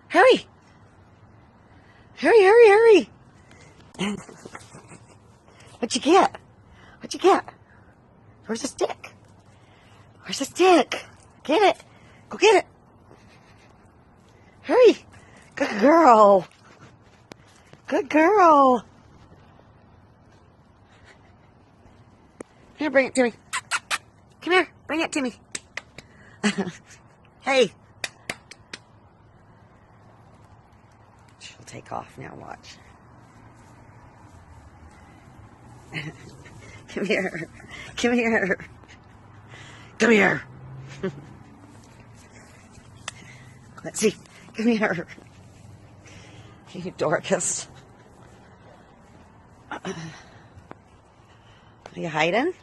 Hurry! Hurry, hurry, hurry! What'd you get? What'd you get? Where's the stick? Where's the stick? Get it! Go get it! Hurry! Good girl! Good girl! Here, bring it to me. Come here, bring it to me. Hey! She'll take off now, watch. Come here. Come here. Come here. Let's see. Come here. You Dorcas. Are you hiding?